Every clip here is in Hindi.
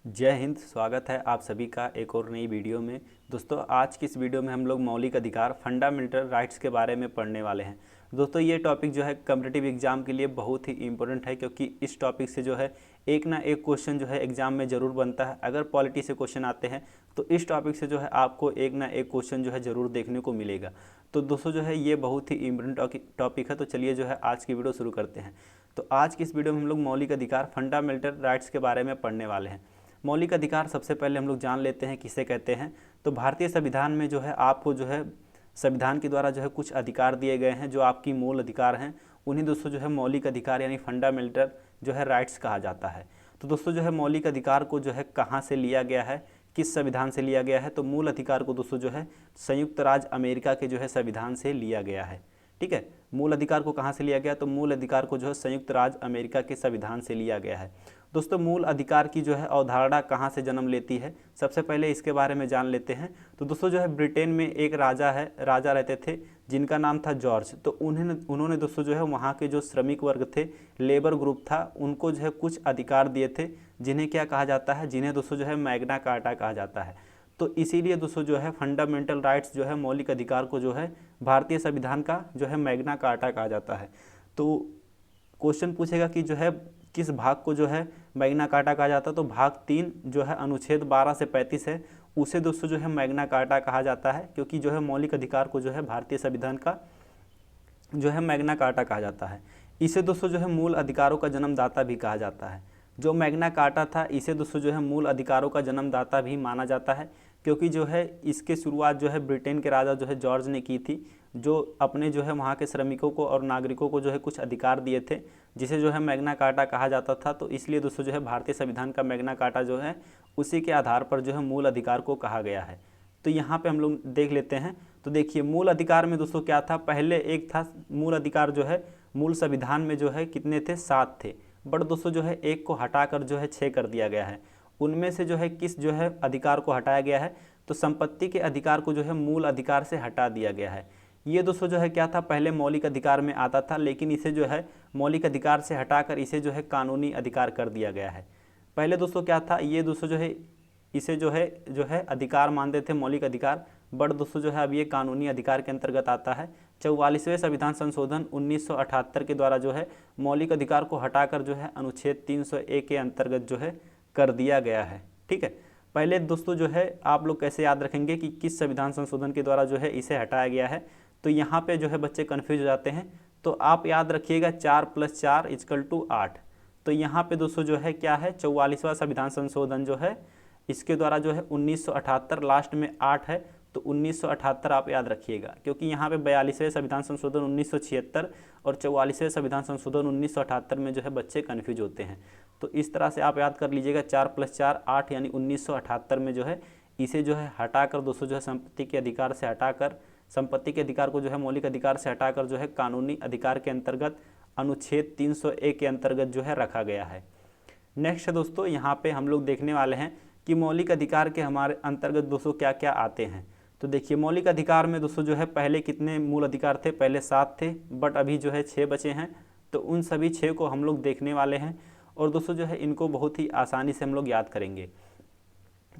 जय हिंद। स्वागत है आप सभी का एक और नई वीडियो में। दोस्तों, आज की इस वीडियो में हम लोग मौलिक अधिकार फंडामेंटल राइट्स के बारे में पढ़ने वाले हैं। दोस्तों, ये टॉपिक जो है कॉम्पिटिटिव एग्जाम के लिए बहुत ही इंपॉर्टेंट है, क्योंकि इस टॉपिक से जो है एक ना एक क्वेश्चन जो है एग्जाम में ज़रूर बनता है। अगर पॉलिटी से क्वेश्चन आते हैं तो इस टॉपिक से जो है आपको एक ना एक क्वेश्चन जो है ज़रूर देखने को मिलेगा। तो दोस्तों जो है ये बहुत ही इंपॉर्टेंट टॉपिक है। तो चलिए जो है आज की वीडियो शुरू करते हैं। तो आज की इस वीडियो में हम लोग मौलिक अधिकार फंडामेंटल राइट्स के बारे में पढ़ने वाले हैं। मौलिक अधिकार सबसे पहले हम लोग जान लेते हैं किसे कहते हैं। तो भारतीय संविधान में जो है आपको जो है संविधान के द्वारा जो है कुछ अधिकार दिए गए हैं, जो आपकी मूल अधिकार हैं। उन्हीं दोस्तों जो है मौलिक अधिकार यानी फंडामेंटल जो है राइट्स कहा जाता है। तो दोस्तों जो है मौलिक अधिकार को जो है कहाँ से लिया गया है, किस संविधान से लिया गया है? तो मूल अधिकार को दोस्तों जो है संयुक्त राज्य अमेरिका के जो है संविधान से लिया गया है। ठीक है, मूल अधिकार को कहाँ से लिया गया? तो मूल अधिकार को जो है संयुक्त राज्य अमेरिका के संविधान से लिया गया है। दोस्तों, मूल अधिकार की जो है अवधारणा कहाँ से जन्म लेती है, सबसे पहले इसके बारे में जान लेते हैं। तो दोस्तों जो है ब्रिटेन में एक राजा रहते थे जिनका नाम था जॉर्ज। तो उन्होंने दोस्तों जो है वहाँ के जो श्रमिक वर्ग थे, लेबर ग्रुप था, उनको जो है कुछ अधिकार दिए थे, जिन्हें क्या कहा जाता है, जिन्हें दोस्तों जो है मैग्ना कार्टा कहा जाता है। तो इसीलिए दोस्तों जो है फंडामेंटल राइट्स जो है मौलिक अधिकार को जो है भारतीय संविधान का जो है मैग्ना कार्टा कहा जाता है। तो क्वेश्चन पूछेगा कि जो है किस भाग को जो है मैग्ना कार्टा कहा जाता है? तो भाग 3 जो है अनुच्छेद 12 से 35 है, उसे दोस्तों जो है मैग्ना कार्टा कहा जाता है, क्योंकि जो है मौलिक अधिकार को जो है भारतीय संविधान का जो है मैग्ना कार्टा कहा जाता है। इसे दोस्तों जो है मूल अधिकारों का जन्मदाता भी कहा जाता है। जो मैग्ना कार्टा था इसे दोस्तों जो है मूल अधिकारों का जन्मदाता भी माना जाता है, क्योंकि जो है इसके शुरुआत जो है ब्रिटेन के राजा जो है जॉर्ज ने की थी, जो अपने जो है वहाँ के श्रमिकों को और नागरिकों को जो है कुछ अधिकार दिए थे, जिसे जो है मैग्ना कार्टा कहा जाता था। तो इसलिए दोस्तों जो है भारतीय संविधान का मैग्ना कार्टा जो है उसी के आधार पर जो है मूल अधिकार को कहा गया है। तो यहाँ पे हम लोग देख लेते हैं। तो देखिए मूल अधिकार में दोस्तों क्या था, पहले एक था मूल अधिकार जो है मूल संविधान में जो है कितने थे, 7 थे, बट दोस्तों जो है एक को हटाकर जो है 6 कर दिया गया है। उनमें से जो है किस जो है अधिकार को हटाया गया है? तो संपत्ति के अधिकार को जो है मूल अधिकार से हटा दिया गया है। ये दोस्तों जो है क्या था, पहले मौलिक अधिकार में आता था, लेकिन इसे जो है मौलिक अधिकार से हटाकर इसे जो है कानूनी अधिकार कर दिया गया है। पहले दोस्तों क्या था, ये दोस्तों जो है इसे जो है अधिकार मानते थे, मौलिक अधिकार, बट दोस्तों जो है अब ये कानूनी अधिकार के अंतर्गत आता है। 44वें संविधान संशोधन 1978 के द्वारा जो है मौलिक अधिकार को हटाकर जो है अनुच्छेद 301 के अंतर्गत जो है कर दिया गया है। ठीक है, पहले दोस्तों जो है आप लोग कैसे याद रखेंगे कि किस संविधान संशोधन के द्वारा जो है इसे हटाया गया है? तो यहाँ पे जो है बच्चे कन्फ्यूज हो जाते हैं। तो आप याद रखिएगा 4 + 4 = 8। तो यहाँ पे दोस्तों जो है क्या है, 44वां संविधान संशोधन जो है इसके द्वारा जो है 1978, लास्ट में 8 है, तो 1978 आप याद रखिएगा, क्योंकि यहाँ पे 42वें संविधान संशोधन 1976 और 44वें संविधान संशोधन 1978 में जो है बच्चे कन्फ्यूज होते हैं। तो इस तरह से आप याद कर लीजिएगा 4 + 4 8, यानी 1978 में जो है इसे जो है हटाकर दोस्तों जो है संपत्ति के अधिकार से हटाकर, संपत्ति के अधिकार को जो है मौलिक अधिकार से हटाकर जो है कानूनी अधिकार के अंतर्गत अनुच्छेद 301 के अंतर्गत जो है रखा गया है। नेक्स्ट है दोस्तों, यहाँ पे हम लोग देखने वाले हैं कि मौलिक अधिकार के हमारे अंतर्गत दोस्तों क्या क्या आते हैं। तो देखिए मौलिक अधिकार में दोस्तों जो है पहले कितने मूल अधिकार थे? पहले 7 थे, बट अभी जो है 6 बचे हैं। तो उन सभी 6 को हम लोग देखने वाले हैं, और दोस्तों जो है इनको बहुत ही आसानी से हम लोग याद करेंगे।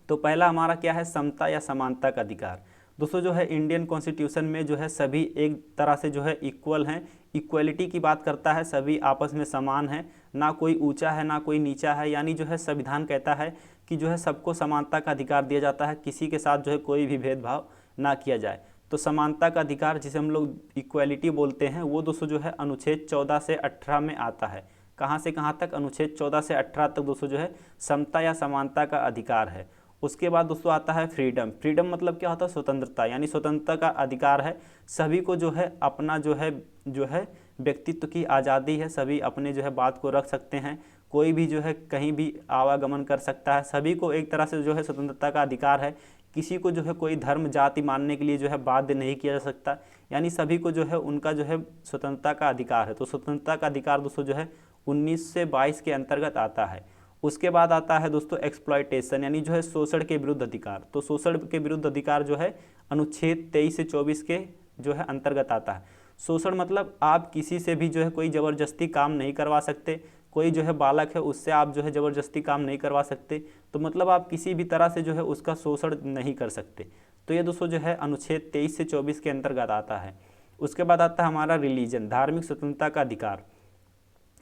तो पहला हमारा क्या है, समता या समानता का अधिकार। दोस्तों जो है इंडियन कॉन्स्टिट्यूशन में जो है सभी एक तरह से जो है इक्वल हैं, इक्वलिटी की बात करता है, सभी आपस में समान हैं, ना कोई ऊंचा है ना कोई नीचा है। यानी जो है संविधान कहता है कि जो है सबको समानता का अधिकार दिया जाता है, किसी के साथ जो है कोई भी भेदभाव ना किया जाए। तो समानता का अधिकार जिसे हम लोग इक्वलिटी बोलते हैं, वो दोस्तों जो है अनुच्छेद 14 से 18 में आता है। कहाँ से कहाँ तक? अनुच्छेद 14 से 18 तक दोस्तों जो है समता या समानता का अधिकार है। उसके बाद दोस्तों आता है फ्रीडम। फ्रीडम मतलब क्या होता है? स्वतंत्रता, यानी स्वतंत्रता का अधिकार है। सभी को जो है अपना जो है व्यक्तित्व की आज़ादी है, सभी अपने जो है बात को रख सकते हैं, कोई भी जो है कहीं भी आवागमन कर सकता है, सभी को एक तरह से जो है स्वतंत्रता का अधिकार है। किसी को जो है कोई धर्म जाति मानने के लिए जो है बाध्य नहीं किया जा सकता, यानी सभी को जो है उनका जो है स्वतंत्रता का अधिकार है। तो स्वतंत्रता का अधिकार दोस्तों जो है 19 से 22 के अंतर्गत आता है। उसके बाद आता है दोस्तों एक्सप्लॉयटेशन, यानी जो है शोषण के विरुद्ध अधिकार। तो शोषण के विरुद्ध अधिकार जो है अनुच्छेद 23 से 24 के जो है अंतर्गत आता है। शोषण मतलब आप किसी से भी जो है कोई ज़बरदस्ती काम नहीं करवा सकते, कोई जो है बालक है उससे आप जो है ज़बरदस्ती काम नहीं करवा सकते, तो मतलब आप किसी भी तरह से जो है उसका शोषण नहीं कर सकते। तो ये दोस्तों जो है अनुच्छेद 23 से 24 के अंतर्गत आता है। उसके बाद आता है हमारा रिलीजन, धार्मिक स्वतंत्रता का अधिकार।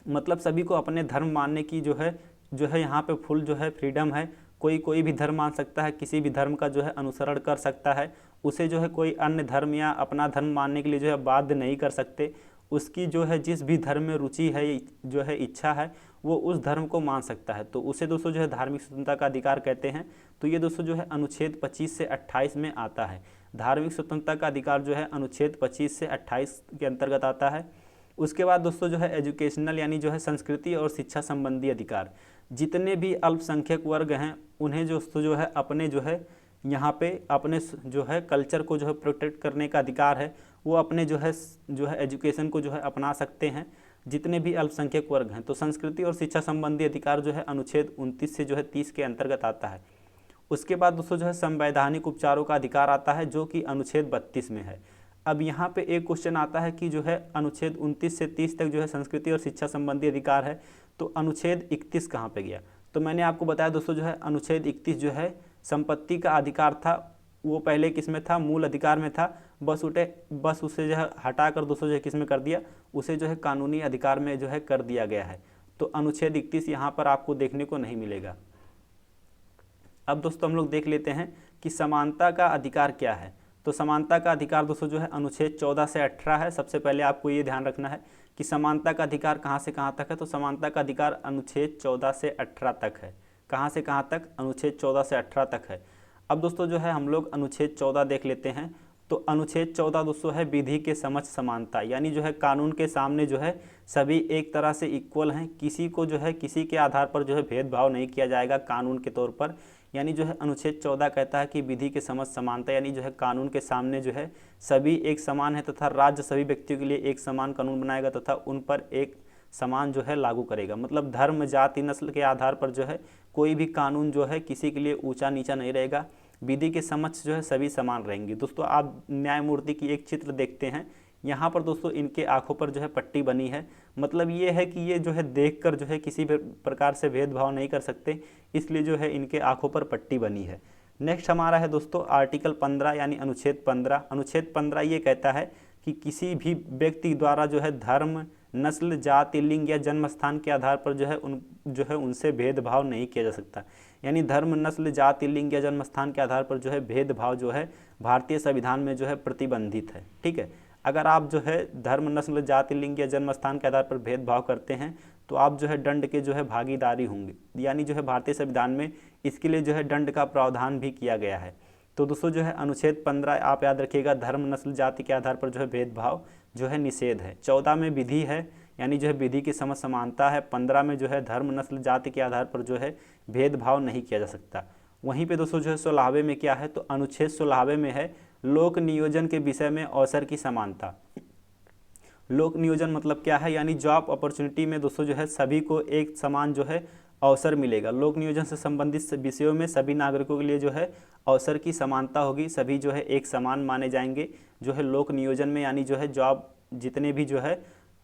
मतलब सभी को अपने धर्म मानने की जो है यहाँ पे फुल जो है फ्रीडम है। कोई भी धर्म मान सकता है, किसी भी धर्म का जो है अनुसरण कर सकता है। उसे जो है कोई अन्य धर्म या अपना धर्म मानने के लिए जो है बाध्य नहीं कर सकते। उसकी जो है जिस भी धर्म में रुचि है, जो है इच्छा है, वो उस धर्म को मान सकता है। तो उसे दोस्तों जो है धार्मिक स्वतंत्रता का अधिकार कहते हैं। तो ये दोस्तों जो है अनुच्छेद 25 से 28 में आता है। धार्मिक स्वतंत्रता का अधिकार जो है अनुच्छेद 25 से 28 के अंतर्गत आता है। उसके बाद दोस्तों जो है एजुकेशनल यानी जो है संस्कृति और शिक्षा संबंधी अधिकार। जितने भी अल्पसंख्यक वर्ग हैं उन्हें दोस्तों जो है अपने जो है यहाँ पे अपने जो है कल्चर को जो है प्रोटेक्ट करने का अधिकार है। वो अपने जो है एजुकेशन को जो है अपना सकते हैं, जितने भी अल्पसंख्यक वर्ग हैं। तो संस्कृति और शिक्षा संबंधी अधिकार जो है अनुच्छेद 29 से जो है 30 के अंतर्गत आता है। उसके बाद दोस्तों जो है संवैधानिक उपचारों का अधिकार आता है, जो कि अनुच्छेद 32 में है। अब यहाँ पे एक क्वेश्चन आता है कि जो है अनुच्छेद 29 से 30 तक जो है संस्कृति और शिक्षा संबंधी अधिकार है, तो अनुच्छेद 31 कहाँ पे गया? तो मैंने आपको बताया दोस्तों जो है अनुच्छेद 31 जो है संपत्ति का अधिकार था, वो पहले किस में था? मूल अधिकार में था। बस उसे जो है हटाकर दोस्तों जो है किस में कर दिया? उसे जो है कानूनी अधिकार में जो है कर दिया गया है। तो अनुच्छेद 31 यहाँ पर आपको देखने को नहीं मिलेगा। अब दोस्तों हम लोग देख लेते हैं कि समानता का अधिकार क्या है। तो समानता का अधिकार दोस्तों जो है अनुच्छेद 14 से 18 है। सबसे पहले आपको ये ध्यान रखना है कि समानता का अधिकार कहाँ से कहाँ तक है। तो समानता का अधिकार अनुच्छेद 14 से 18 तक है। कहाँ से कहाँ तक? अनुच्छेद 14 से 18 तक है। अब दोस्तों जो है हम लोग अनुच्छेद 14 देख लेते हैं। तो अनुच्छेद 14 दोस्तों है विधि के समक्ष समानता, यानी जो है कानून के सामने जो है सभी एक तरह से इक्वल हैं। किसी को जो है किसी के आधार पर जो है भेदभाव नहीं किया जाएगा कानून के तौर पर। यानी जो है अनुच्छेद 14 कहता है कि विधि के समक्ष समानता, यानी जो है कानून के सामने जो है सभी एक समान है तथा राज्य सभी व्यक्तियों के लिए एक समान कानून बनाएगा तथा उन पर एक समान जो है लागू करेगा। मतलब धर्म, जाति, नस्ल के आधार पर जो है कोई भी कानून जो है किसी के लिए ऊंचा नीचा नहीं रहेगा। विधि के समक्ष जो है सभी समान रहेंगे। दोस्तों आप न्यायमूर्ति की एक चित्र देखते हैं, यहाँ पर दोस्तों इनके आंखों पर जो है पट्टी बनी है। मतलब ये है कि ये जो है देखकर जो है किसी भी प्रकार से भेदभाव नहीं कर सकते, इसलिए जो है इनके आंखों पर पट्टी बनी है। नेक्स्ट हमारा है दोस्तों आर्टिकल 15 यानी अनुच्छेद 15। अनुच्छेद 15 ये कहता है कि किसी भी व्यक्ति द्वारा जो है धर्म, नस्ल, जाति, लिंग या जन्म स्थान के आधार पर जो है उनसे भेदभाव नहीं किया जा सकता। यानी धर्म, नस्ल, जाति, लिंग या जन्म स्थान के आधार पर जो है भेदभाव जो है भारतीय संविधान में जो है प्रतिबंधित है। ठीक है, अगर आप जो है धर्म, नस्ल, जाति, लिंग या जन्म स्थान के आधार पर भेदभाव करते हैं तो आप जो है दंड के जो है भागीदारी होंगे। यानी जो है भारतीय संविधान में इसके लिए जो है दंड का प्रावधान भी किया गया है। तो दोस्तों जो है अनुच्छेद 15 आप याद रखिएगा, धर्म, नस्ल, जाति के आधार पर जो है भेदभाव जो है निषेध है। 14 में विधि है, यानी जो है विधि की समझ समानता है। 15 में जो है धर्म, नस्ल, जाति के आधार पर जो है भेदभाव नहीं किया जा सकता। वहीं पे दोस्तों जो है 16वें में क्या है? तो अनुच्छेद 16वें में है लोक नियोजन के विषय में अवसर की समानता। लोक नियोजन मतलब क्या है? यानी जॉब अपॉर्चुनिटी में दोस्तों जो है सभी को एक समान जो है अवसर मिलेगा। लोक नियोजन से संबंधित विषयों में सभी नागरिकों के लिए जो है अवसर की समानता होगी, सभी जो है एक समान माने जाएंगे जो है लोक नियोजन में। यानी जो है जॉब, जितने भी जो है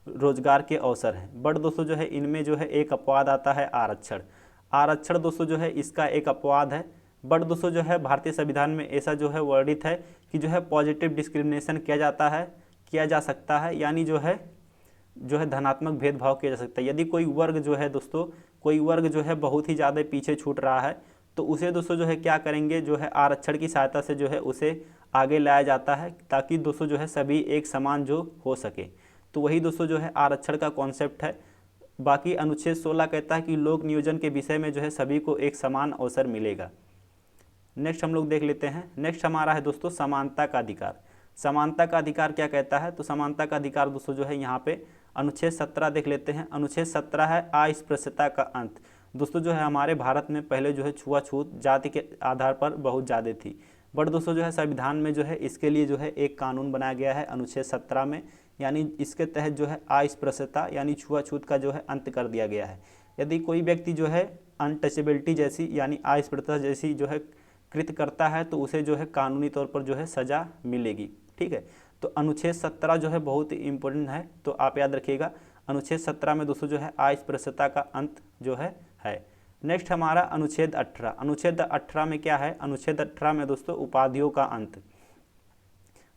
रोजगार के अवसर हैं। बट दोस्तों जो है इनमें जो है एक अपवाद आता है आरक्षण। आरक्षण दोस्तों जो है इसका एक अपवाद है। बट दोस्तों जो है भारतीय संविधान में ऐसा जो है वर्णित है कि जो है पॉजिटिव डिस्क्रिमिनेशन किया जा सकता है। यानी जो है धनात्मक भेदभाव किया जा सकता है। यदि कोई वर्ग जो है दोस्तों, कोई वर्ग जो है बहुत ही ज़्यादा पीछे छूट रहा है तो उसे दोस्तों जो है क्या करेंगे, जो है आरक्षण की सहायता से जो है उसे आगे लाया जाता है, ताकि दोस्तों जो है सभी एक समान जो हो सके। तो वही दोस्तों जो है आरक्षण का कॉन्सेप्ट है। बाकी अनुच्छेद 16 कहता है कि लोक नियोजन के विषय में जो है सभी को एक समान अवसर मिलेगा। नेक्स्ट हम लोग देख लेते हैं। नेक्स्ट हमारा है दोस्तों समानता का अधिकार। समानता का अधिकार क्या कहता है? तो समानता का अधिकार दोस्तों जो है यहाँ पे अनुच्छेद 17 देख लेते हैं। अनुच्छेद 17 है अस्पृश्यता का अंत। दोस्तों जो है हमारे भारत में पहले जो है छुआछूत जाति के आधार पर बहुत ज़्यादा थी। बट दोस्तों जो है संविधान में जो है इसके लिए जो है एक कानून बनाया गया है अनुच्छेद 17 में। यानी इसके तहत जो है अस्पृश्यता यानी छुआछूत का जो है अंत कर दिया गया है। यदि कोई व्यक्ति जो है अनटचेबिलिटी जैसी यानी अस्पृश्यता जैसी जो है कृत करता है तो उसे जो है कानूनी तौर पर जो है सज़ा मिलेगी। ठीक है, तो अनुच्छेद 17 जो है बहुत इंपॉर्टेंट है, तो आप याद रखिएगा। अनुच्छेद 17 में दोस्तों जो है अस्पृश्यता का अंत जो है। नेक्स्ट हमारा अनुच्छेद 18। अनुच्छेद 18 में क्या है? अनुच्छेद 18 में दोस्तों उपाधियों का अंत।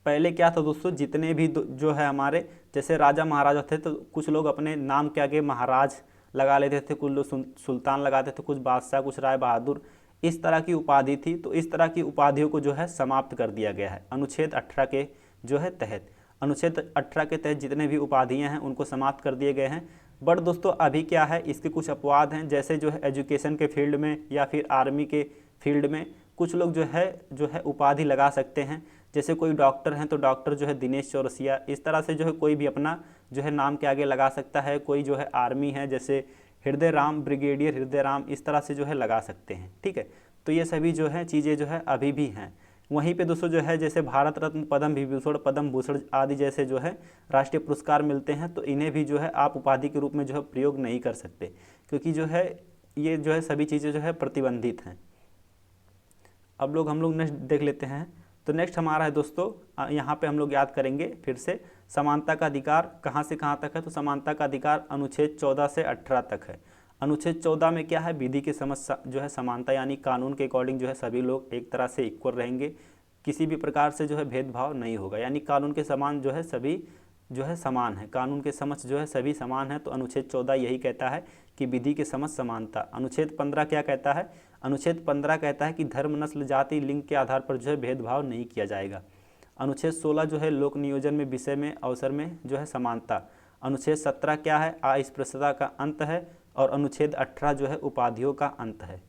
पहले क्या था दोस्तों, जितने भी जो है हमारे जैसे राजा महाराजा थे तो कुछ लोग अपने नाम के आगे महाराज लगा लेते थे, कुछ लोग सुल्तान लगाते थे, कुछ बादशाह, कुछ राय बहादुर, इस तरह की उपाधि थी। तो इस तरह की उपाधियों को जो है समाप्त कर दिया गया है अनुच्छेद 18 के जो है तहत। अनुच्छेद 18 के तहत जितने भी उपाधियां हैं उनको समाप्त कर दिए गए हैं। बट दोस्तों अभी क्या है, इसके कुछ अपवाद हैं, जैसे जो है एजुकेशन के फील्ड में या फिर आर्मी के फील्ड में कुछ लोग जो है उपाधि लगा सकते हैं। जैसे कोई डॉक्टर हैं तो डॉक्टर जो है दिनेश चौरसिया, इस तरह से जो है कोई भी अपना जो है नाम के आगे लगा सकता है। कोई जो है आर्मी है जैसे हृदय राम, ब्रिगेडियर हृदय राम, इस तरह से जो है लगा सकते हैं। ठीक है, तो ये सभी जो है चीज़ें जो है अभी भी हैं। वहीं पे दोस्तों जो है जैसे भारत रत्न, पद्म विभूषण, पद्म भूषण आदि जैसे जो है राष्ट्रीय पुरस्कार मिलते हैं, तो इन्हें भी जो है आप उपाधि के रूप में जो है प्रयोग नहीं कर सकते, क्योंकि जो है ये जो है सभी चीज़ें जो है प्रतिबंधित हैं। अब हम लोग नेक्स्ट देख लेते हैं। तो नेक्स्ट हमारा है दोस्तों, यहाँ पे हम लोग याद करेंगे फिर से, समानता का अधिकार कहाँ से कहाँ तक है? तो समानता का अधिकार अनुच्छेद 14 से 18 तक है। अनुच्छेद 14 में क्या है? विधि के समझ जो है समानता, यानी कानून के अकॉर्डिंग जो है सभी लोग एक तरह से इक्वल रहेंगे, किसी भी प्रकार से जो है भेदभाव नहीं होगा, यानी कानून के समान जो है सभी जो है समान है, कानून के समझ जो है सभी समान है। तो अनुच्छेद 14 यही कहता है कि विधि के समझ समानता। अनुच्छेद 15 क्या कहता है? अनुच्छेद 15 कहता है कि धर्म, नस्ल, जाति, लिंग के आधार पर जो है भेदभाव नहीं किया जाएगा। अनुच्छेद 16 जो है लोक नियोजन में, विषय में, अवसर में जो है समानता। अनुच्छेद 17 क्या है? अस्पृश्यता का अंत है। और अनुच्छेद 18 जो है उपाधियों का अंत है।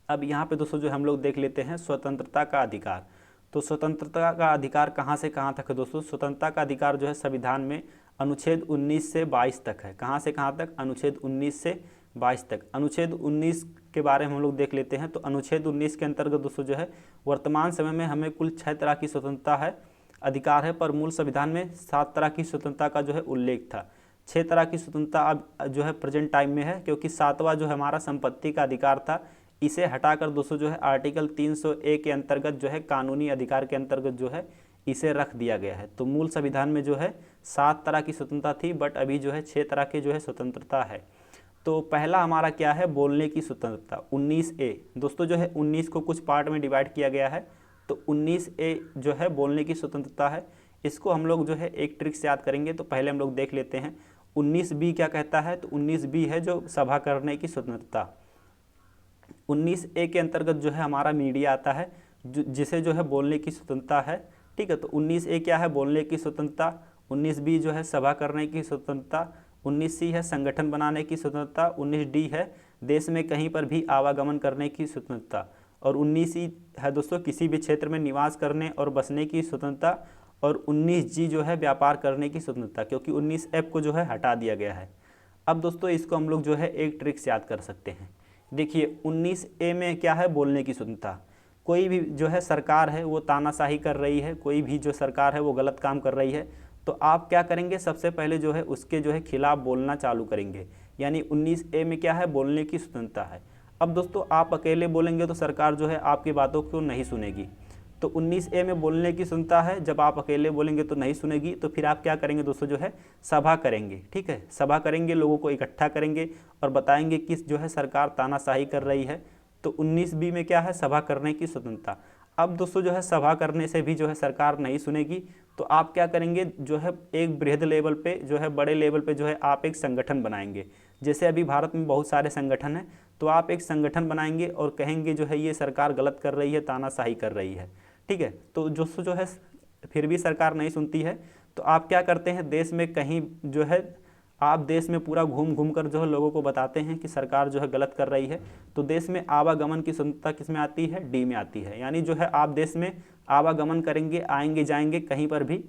अब यहाँ पे दोस्तों जो हम लोग देख लेते हैं स्वतंत्रता का अधिकार। तो स्वतंत्रता का अधिकार कहाँ से कहाँ तक है दोस्तों? स्वतंत्रता का अधिकार जो है संविधान में अनुच्छेद 19 से 22 तक है। कहाँ से कहाँ तक? अनुच्छेद 19 से 22 तक। अनुच्छेद 19 के बारे में हम लोग देख लेते हैं। तो अनुच्छेद 19 के अंतर्गत दोस्तों जो है वर्तमान समय में हमें कुल 6 तरह की स्वतंत्रता है, अधिकार है, पर मूल संविधान में 7 तरह की स्वतंत्रता का जो है उल्लेख था। 6 तरह की स्वतंत्रता अब जो है प्रेजेंट टाइम में है, क्योंकि 7वां जो हमारा संपत्ति का अधिकार था, इसे हटाकर दोस्तों जो है आर्टिकल 300A के अंतर्गत जो है कानूनी अधिकार के अंतर्गत जो है इसे रख दिया गया है। तो मूल संविधान में जो है 7 तरह की स्वतंत्रता थी, बट अभी जो है 6 तरह की जो है स्वतंत्रता है। तो पहला हमारा क्या है? बोलने की स्वतंत्रता 19A। दोस्तों जो है 19 को कुछ पार्ट में डिवाइड किया गया है, तो 19A जो है बोलने की स्वतंत्रता है। इसको हम लोग जो है एक ट्रिक से याद करेंगे। तो पहले हम लोग देख लेते हैं 19B क्या कहता है। तो 19B है जो सभा करने की स्वतंत्रता। 19A के अंतर्गत जो है हमारा मीडिया आता है, जिसे जो है बोलने की स्वतंत्रता है। ठीक है, तो 19A क्या है? बोलने की स्वतंत्रता। 19B जो है सभा करने की स्वतंत्रता। 19C है संगठन बनाने की स्वतंत्रता। 19D है देश में कहीं पर भी आवागमन करने की स्वतंत्रता। और 19E है दोस्तों किसी भी क्षेत्र में निवास करने और बसने की स्वतंत्रता। और 19G जो है व्यापार करने की स्वतंत्रता, क्योंकि 19F को जो है हटा दिया गया है। अब दोस्तों इसको हम लोग जो है एक ट्रिक से याद कर सकते हैं। देखिए 19A में क्या है? बोलने की स्वतंत्रता। कोई भी जो है सरकार है वो तानाशाही कर रही है, कोई भी जो सरकार है वो गलत काम कर रही है, तो आप क्या करेंगे? सबसे पहले जो है उसके जो है खिलाफ बोलना चालू करेंगे, यानी 19A में क्या है? बोलने की स्वतंत्रता है। अब दोस्तों आप अकेले बोलेंगे तो सरकार जो है आपकी बातों को नहीं सुनेगी। तो 19A में बोलने की स्वतंत्रता है, जब आप अकेले बोलेंगे तो नहीं सुनेगी, तो फिर आप क्या करेंगे दोस्तों? जो है सभा करेंगे। ठीक है, सभा करेंगे, लोगों को इकट्ठा करेंगे और बताएंगे कि जो है सरकार तानाशाही कर रही है। तो 19B में क्या है? सभा करने की स्वतंत्रता। अब दोस्तों जो है सभा करने से भी जो है सरकार नहीं सुनेगी, तो आप क्या करेंगे? जो है एक बृहद लेवल पे जो है बड़े लेवल पे जो है आप एक संगठन बनाएंगे। जैसे अभी भारत में बहुत सारे संगठन हैं, तो आप एक संगठन बनाएंगे और कहेंगे जो है ये सरकार गलत कर रही है, तानाशाही कर रही है। ठीक है, तो दोस्तों जो है फिर भी सरकार नहीं सुनती है, तो आप क्या करते हैं? देश में कहीं जो है आप देश में पूरा घूम घूम कर जो है लोगों को बताते हैं कि सरकार जो है गलत कर रही है। तो देश में आवागमन की स्वतंत्रता किस में आती है? D में आती है, यानी जो है आप देश में आवागमन करेंगे, आएंगे जाएंगे कहीं पर भी।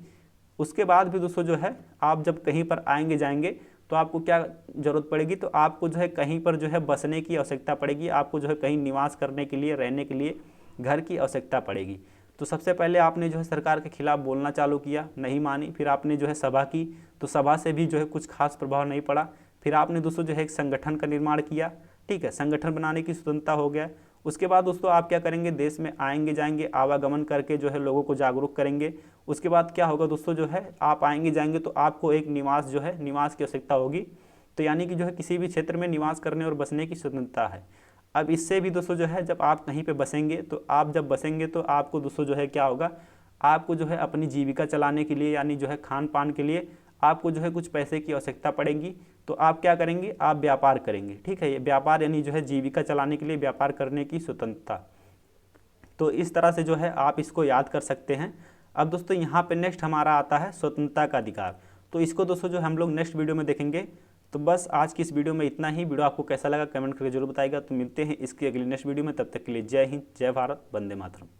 उसके बाद भी दोस्तों जो है आप जब कहीं पर आएंगे जाएंगे तो आपको क्या ज़रूरत पड़ेगी? तो आपको जो है कहीं पर जो है बसने की आवश्यकता पड़ेगी, आपको जो है कहीं निवास करने के लिए, रहने के लिए घर की आवश्यकता पड़ेगी। तो सबसे पहले आपने जो है सरकार के खिलाफ बोलना चालू किया, नहीं मानी, फिर आपने जो है सभा की, तो सभा से भी जो है कुछ खास प्रभाव नहीं पड़ा। फिर आपने दोस्तों जो है एक संगठन का निर्माण किया। ठीक है, संगठन बनाने की स्वतंत्रता हो गया। उसके बाद दोस्तों आप क्या करेंगे, देश में आएंगे जाएंगे, आवागमन करके जो है लोगों को जागरूक करेंगे। उसके बाद क्या होगा दोस्तों, जो है आप आएंगे जाएंगे तो आपको एक निवास जो है निवास की आवश्यकता होगी। तो यानी कि जो है किसी भी क्षेत्र में निवास करने और बसने की स्वतंत्रता है। अब इससे भी दोस्तों जो है जब आप कहीं पे बसेंगे तो आप जब बसेंगे तो आपको दोस्तों जो है क्या होगा, आपको जो है अपनी जीविका चलाने के लिए यानी जो है खान पान के लिए आपको जो है कुछ पैसे की आवश्यकता पड़ेगी। तो आप क्या करेंगे, आप व्यापार करेंगे। ठीक है, ये व्यापार यानी जो है जीविका चलाने के लिए व्यापार करने की स्वतंत्रता। तो इस तरह से जो है आप इसको याद कर सकते हैं। अब दोस्तों यहाँ पे नेक्स्ट हमारा आता है स्वतंत्रता का अधिकार। तो इसको दोस्तों जो हम लोग नेक्स्ट वीडियो में देखेंगे। तो बस आज की इस वीडियो में इतना ही। वीडियो आपको कैसा लगा कमेंट करके जरूर बताइएगा। तो मिलते हैं इसकी अगली नेक्स्ट वीडियो में, तब तक के लिए जय हिंद, जय भारत, वंदे मातरम।